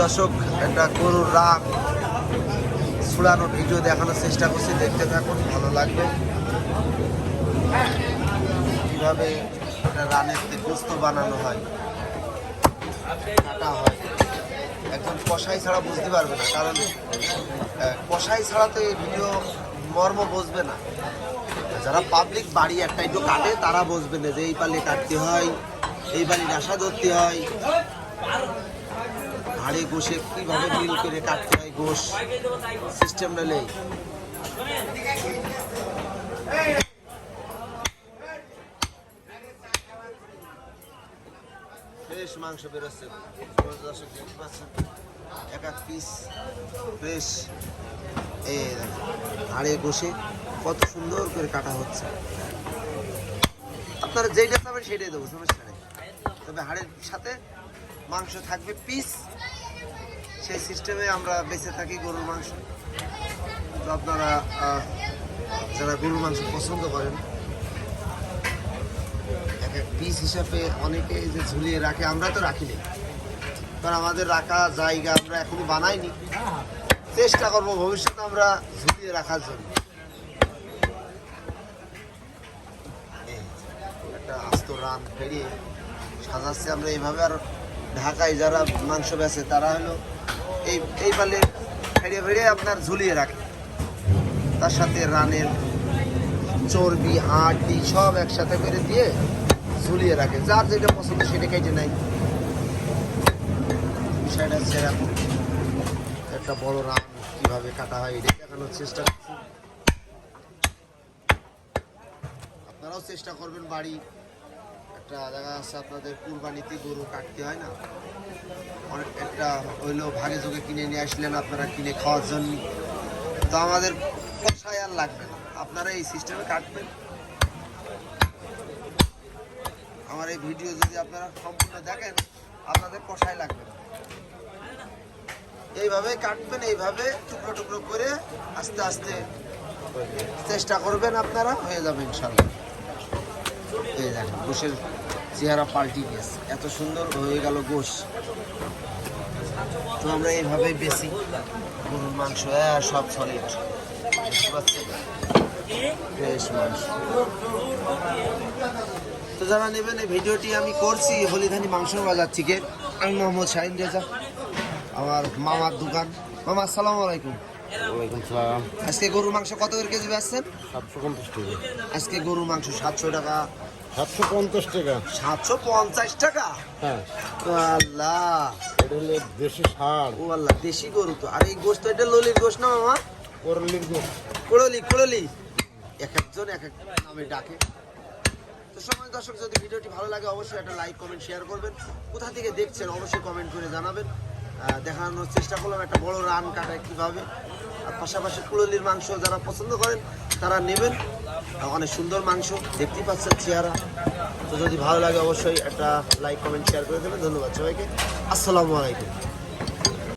দর্শক, একটা গরুর রান ছুড়ানো ভিডিও দেখানোর চেষ্টা করছি, দেখতে থাকুন, ভালো লাগবে। কিভাবে রানের গোস্ত বানানো হয়, কাটা হয়, একজন কষাই ছাড়া বুঝতে পারবে না, কারণ কষাই ছাড়া তো এই ভিডিও মর্ম বুঝবে না। যারা পাবলিক বাড়ি একটা একটু কাটে তারা বুঝবে না যে এই পালে কাটতে হয়, এই পালি রাশা ধরতে হয়, হাড়ে গোশে কিভাবে মিল করে কাটতে হয়, গোশ সিস্টেম নিলে ফ্রেশ মাংস বেরোচ্ছে। দর্শক দেখতে পাচ্ছেন, এক এক পিস ফ্রেশ। এই হাড়ে গোশে কত সুন্দর করে কাটা হচ্ছে। আপনারা যেইটা চাবেন সেটাই দেবো, সমস্যা নেই, তবে হাড়ের সাথে মাংস থাকবে পিস। সেই সিস্টেমে আমরা বেঁচে থাকি গরুর মাংস। তো আপনারা যারা গরুর মাংস পছন্দ করেন, এক এক পিস হিসাবে অনেকে যে ঝুলিয়ে রাখে, আমরা তো রাখিনি, কারণ আমাদের রাখা জায়গা আমরা এখনো বানাইনি। চেষ্টা করবো ভবিষ্যতে আমরা ঝুলিয়ে রাখার জন্য। একটা আস্ত রান ফেরিয়ে সাজাচ্ছে আমরা এইভাবে। আর ঢাকায় যারা মাংস বেচে তারা হলো এই পালে ফেরিয়ে ফেরিয়ে আপনার ঝুলিয়ে রাখে, তার সাথে রানের চর্বি হাড়ি সব একসাথে করে দিয়ে ঝুলিয়ে রাখে। যার যেটা পছন্দ সেটা কেটে নেয়। বিষয়টা হচ্ছে এরকম, একটা বড় রান কিভাবে কাটা হয় এটা দেখানোর চেষ্টা করছি। আপনারাও চেষ্টা করবেন। বাড়ি একটা জায়গা আছে আপনাদের, কুরবানিতে গরু কাটতে হয় না, অনেক একটা হইলো ভাগে যোগে কিনে নিয়ে আসলেন আপনারা কিনে খাওয়ার জন্য। তো আমাদের কষায় আর লাগবে না, আপনারা এই সিস্টেমে কাটবেন। আমার এই ভিডিও যদি আপনারা সম্পূর্ণ দেখেন, আপনাদের কষায় লাগবে না। এইভাবে কাটবেন, এইভাবে টুকরো টুকরো করে আস্তে আস্তে চেষ্টা করবেন, আপনারা হয়ে যাবে ইনশাল্লাহ। এই দেখেন গোশের চেহারা পাল্টি গেছে, এত সুন্দর হয়ে গেল গোশ। তো আমরা এইভাবেই বেশি গরুর মাংস সব সলিড, বুঝতে পারছেন, ফ্রেশ মাংস। তো যারা নেবেন, এই ভিডিওটি আমি করছি হলিধানি মাংসের বাজার থেকে। আমি মোহাম্মদ শাহিন রেজা, আমার মামার দোকান। মামা আসসালামু আলাইকুম। ওয়ালাইকুম সালাম। আজকে গরুর মাংস কত করে কেজি বেচছেন? 750 টাকা। আজকে গরুর মাংস 700 টাকা। 750 টাকা। 750 টাকা? হ্যাঁ। আল্লাহ, এটা হলো দেশি ষাঁড়। ও আল্লাহ, দেশি গরু তো। আর এই গোশত এটা ললির গোশত না মামা? করলির গোশ। কোড়লি। এক একজন এক এক নামে ডাকে। তো সময় দর্শক, যদি ভিডিওটি ভালো লাগে অবশ্যই একটা লাইক কমেন্ট শেয়ার করবেন। কোথা থেকে দেখছেন অবশ্যই কমেন্ট করে জানাবেন। দেখানোর চেষ্টা করলাম একটা বড় রান কাটায় কীভাবে। আর পাশাপাশি কুড়লির মাংস যারা পছন্দ করেন তারা নেবেন, অনেক সুন্দর মাংস, দেখতেই পাচ্ছেন চেহারা। তো যদি ভালো লাগে অবশ্যই একটা লাইক কমেন্ট শেয়ার করে দেবেন। ধন্যবাদ সবাইকে, আসসালামু আলাইকুম।